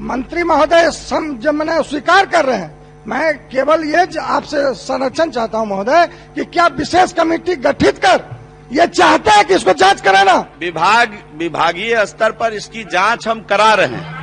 मंत्री महोदय जब मैंने स्वीकार कर रहे हैं, मैं केवल ये आपसे संरक्षण चाहता हूं महोदय कि क्या विशेष कमेटी गठित कर ये चाहता है कि इसको जांच कराना। विभागीय स्तर पर इसकी जांच हम करा रहे हैं।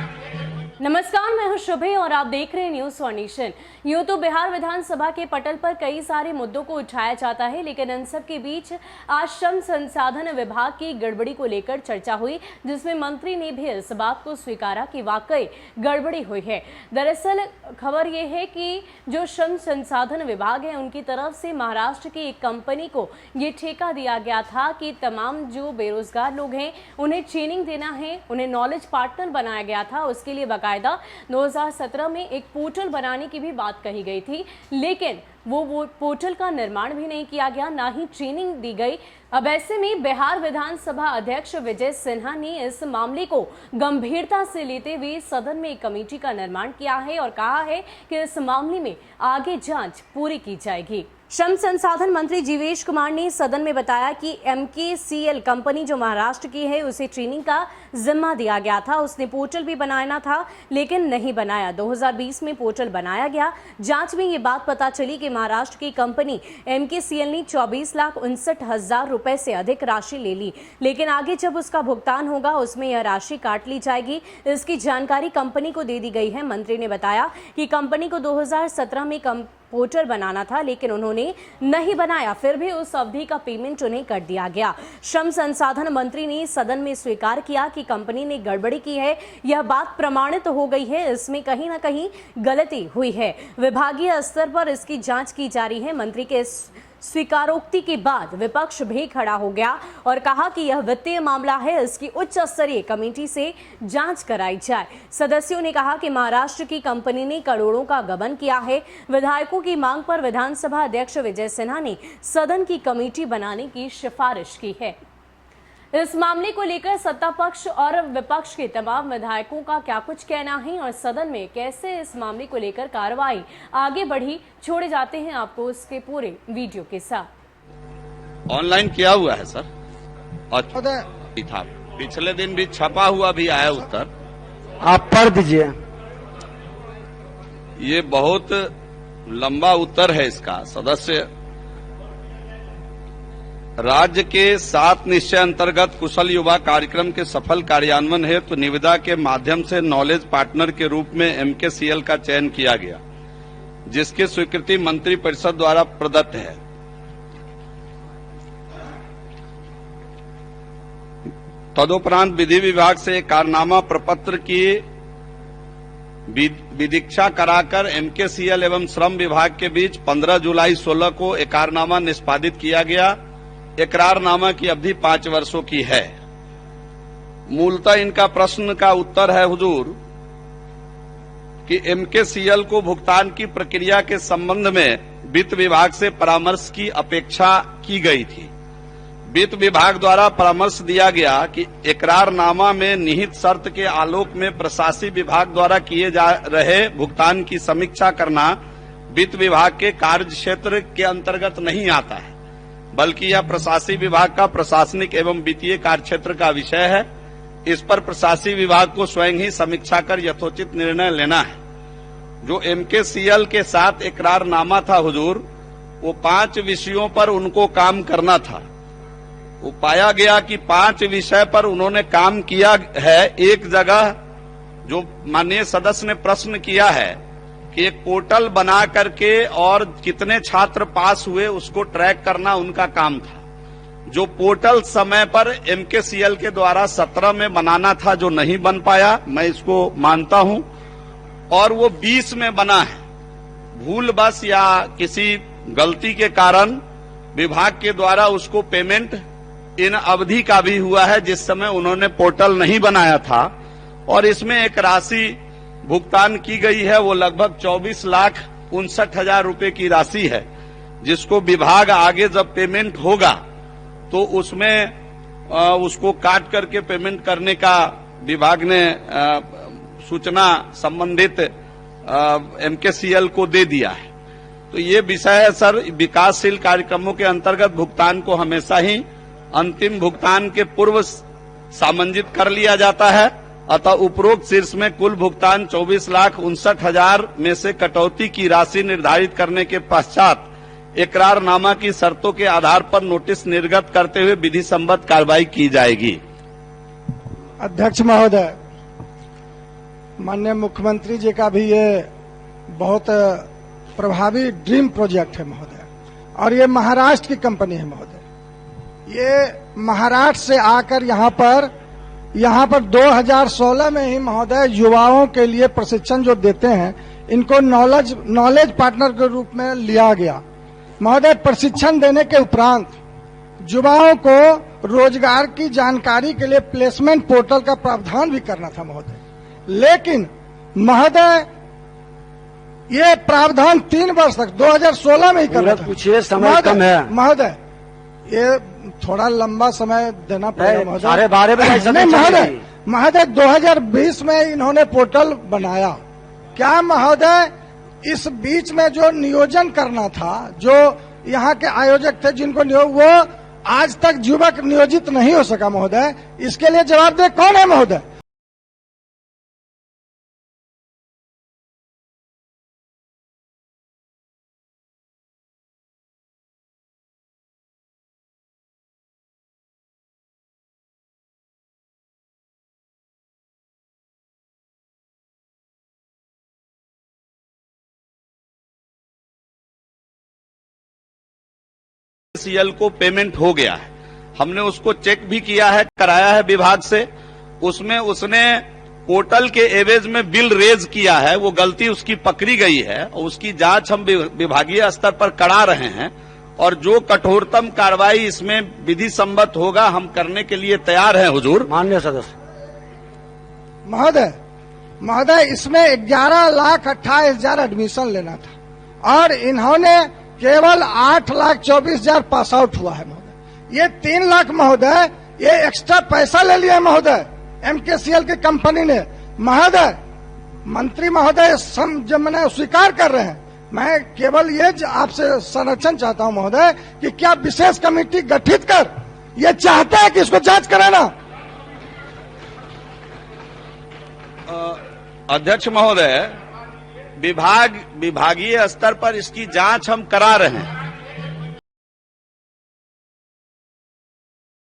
नमस्कार, मैं हूं शुभे और आप देख रहे हैं न्यूज फॉर नेशन। यूं तो बिहार विधानसभा के पटल पर कई सारे मुद्दों को उठाया जाता है, लेकिन इन सब के बीच आज श्रम संसाधन विभाग की गड़बड़ी को लेकर चर्चा हुई, जिसमें मंत्री ने भी इस बात को स्वीकारा कि वाकई गड़बड़ी हुई है। दरअसल खबर यह है कि जो श्रम संसाधन विभाग है उनकी तरफ से महाराष्ट्र की एक कंपनी को ये ठेका दिया गया था कि तमाम जो बेरोजगार लोग हैं उन्हें ट्रेनिंग देना है, उन्हें नॉलेज पार्टनर बनाया गया था। उसके लिए बाकायदा 2017 में एक पोर्टल बनाने की भी बात कही गई थी, लेकिन वो पोर्टल का निर्माण भी नहीं किया गया, ना ही ट्रेनिंग दी गई। अब ऐसे में बिहार विधानसभा अध्यक्ष विजय सिन्हा ने इस मामले को गंभीरता से लेते हुए सदन में एक कमेटी का निर्माण किया है और कहा है कि इस मामले में आगे जांच पूरी की जाएगी। श्रम संसाधन मंत्री जीवेश कुमार ने सदन में बताया कि MKCL कंपनी जो महाराष्ट्र की है उसे ट्रेनिंग का जिम्मा दिया गया था। उसने पोर्टल भी बनाना था लेकिन नहीं बनाया। 2020 में पोर्टल बनाया गया। जांच में ये बात पता चली कि महाराष्ट्र की कंपनी MKCL ने 24,59,000 रुपए से अधिक राशि ले ली, लेकिन आगे जब उसका भुगतान होगा उसमें यह राशि काट ली जाएगी। इसकी जानकारी कंपनी को दे दी गई है। मंत्री ने बताया कि कंपनी को 2017 में पोर्टल बनाना था लेकिन उन्होंने नहीं बनाया, फिर भी उस अवधि का पेमेंट उन्हें कर दिया गया। श्रम संसाधन मंत्री ने सदन में स्वीकार किया कि कंपनी ने गड़बड़ी की है। यह बात प्रमाणित हो गई है, इसमें कहीं ना कहीं गलती हुई है। विभागीय स्तर पर इसकी जांच की जा रही है। मंत्री के स्वीकारोक्ति के बाद विपक्ष भी खड़ा हो गया और कहा कि यह वित्तीय मामला है, इसकी उच्च स्तरीय कमेटी से जांच कराई जाए। सदस्यों ने कहा कि महाराष्ट्र की कंपनी ने करोड़ों का गबन किया है। विधायकों की मांग पर विधानसभा अध्यक्ष विजय सिन्हा ने सदन की कमेटी बनाने की सिफारिश की है। इस मामले को लेकर सत्ता पक्ष और विपक्ष के तमाम विधायकों का क्या कुछ कहना है और सदन में कैसे इस मामले को लेकर कार्रवाई आगे बढ़ी, छोड़े जाते हैं आपको उसके पूरे वीडियो के साथ। ऑनलाइन किया हुआ है सर, और था पिछले दिन भी छपा हुआ भी आया उत्तर, आप पढ़ दीजिए। ये बहुत लंबा उत्तर है इसका। सदस्य राज्य के 7 निश्चय अंतर्गत कुशल युवा कार्यक्रम के सफल कार्यान्वयन हेतु निविदा के माध्यम से नॉलेज पार्टनर के रूप में MKCL का चयन किया गया, जिसकी स्वीकृति मंत्री परिषद द्वारा प्रदत्त है। तदुपरांत विधि विभाग से एक कारनामा प्रपत्र की विदीक्षा कराकर MKCL एवं श्रम विभाग के बीच 15 जुलाई 16 को एक कारनामा निष्पादित किया गया। इकरारनामा की अवधि 5 वर्षों की है। मूलतः इनका प्रश्न का उत्तर है हुजूर कि MKCL को भुगतान की प्रक्रिया के संबंध में वित्त विभाग से परामर्श की अपेक्षा की गई थी। वित्त विभाग द्वारा परामर्श दिया गया कि इकरारनामा में निहित शर्त के आलोक में प्रशासनिक विभाग द्वारा किए जा रहे भुगतान की समीक्षा करना वित्त विभाग के कार्य क्षेत्र के अंतर्गत नहीं आता है, बल्कि यह प्रशासनिक विभाग का प्रशासनिक एवं वित्तीय कार्यक्षेत्र का विषय है। इस पर प्रशासनिक विभाग को स्वयं ही समीक्षा कर यथोचित निर्णय लेना है। जो MKCL के साथ इकरारनामा था हुजूर, वो 5 विषयों पर उनको काम करना था। वो पाया गया कि 5 विषय पर उन्होंने काम किया है। एक जगह जो माननीय सदस्य ने प्रश्न किया है कि एक पोर्टल बना करके और कितने छात्र पास हुए उसको ट्रैक करना उनका काम था। जो पोर्टल समय पर MKCL के द्वारा 17 में बनाना था, जो नहीं बन पाया, मैं इसको मानता हूं, और वो 20 में बना है। भूल बस या किसी गलती के कारण विभाग के द्वारा उसको पेमेंट इन अवधि का भी हुआ है जिस समय उन्होंने पोर्टल नहीं बनाया था, और इसमें एक राशि भुगतान की गई है। वो लगभग 24,59,000 रुपए की राशि है, जिसको विभाग आगे जब पेमेंट होगा तो उसमें उसको काट करके पेमेंट करने का विभाग ने सूचना संबंधित MKCL को दे दिया है। तो ये विषय है सर। विकासशील कार्यक्रमों के अंतर्गत भुगतान को हमेशा ही अंतिम भुगतान के पूर्व सामंजित कर लिया जाता है, अतः उपरोक्त शीर्ष में कुल भुगतान 24,59,000 में से कटौती की राशि निर्धारित करने के पश्चात इकरारनामा की शर्तों के आधार पर नोटिस निर्गत करते हुए विधि सम्मत कार्रवाई की जाएगी। अध्यक्ष महोदय, माननीय मुख्यमंत्री जी का भी ये बहुत प्रभावी ड्रीम प्रोजेक्ट है महोदय, और ये महाराष्ट्र की कंपनी है महोदय। ये महाराष्ट्र से आकर यहाँ पर 2016 में ही महोदय युवाओं के लिए प्रशिक्षण जो देते हैं, इनको नॉलेज पार्टनर के रूप में लिया गया महोदय। प्रशिक्षण देने के उपरांत युवाओं को रोजगार की जानकारी के लिए प्लेसमेंट पोर्टल का प्रावधान भी करना था महोदय, लेकिन महोदय ये प्रावधान 3 वर्ष तक 2016 में ही करना था। पूछिए, समय कम है महोदय। ये थोड़ा लंबा समय देना पड़ेगा महोदय। सारे बारे में महोदय 2020 में इन्होंने पोर्टल बनाया। क्या महोदय इस बीच में जो नियोजन करना था, जो यहाँ के आयोजक थे जिनको वो आज तक युवक नियोजित नहीं हो सका महोदय, इसके लिए जवाबदेह कौन है महोदय? सीएल को पेमेंट हो गया है, हमने उसको चेक भी किया है, कराया है विभाग से। उसमें उसने पोर्टल के एवज में बिल रेज किया है, वो गलती उसकी पकड़ी गई है और उसकी जांच हम विभागीय स्तर पर करा रहे हैं, और जो कठोरतम कार्रवाई इसमें विधि सम्मत होगा हम करने के लिए तैयार हैं हुजूर। माननीय सदस्य महोदय इसमें 11,28,000 एडमिशन लेना था और इन्होंने केवल 8,24,000 पास आउट हुआ है महोदय। ये 3 लाख महोदय ये एक्स्ट्रा पैसा ले लिया महोदय एमकेसीएल की कंपनी ने महोदय। मंत्री महोदय मैंने स्वीकार कर रहे हैं। मैं केवल ये आपसे संरक्षण चाहता हूं महोदय कि क्या विशेष कमेटी गठित कर ये चाहता है कि इसको जांच कराना। अध्यक्ष महोदय, विभागीय स्तर पर इसकी जांच हम करा रहे हैं।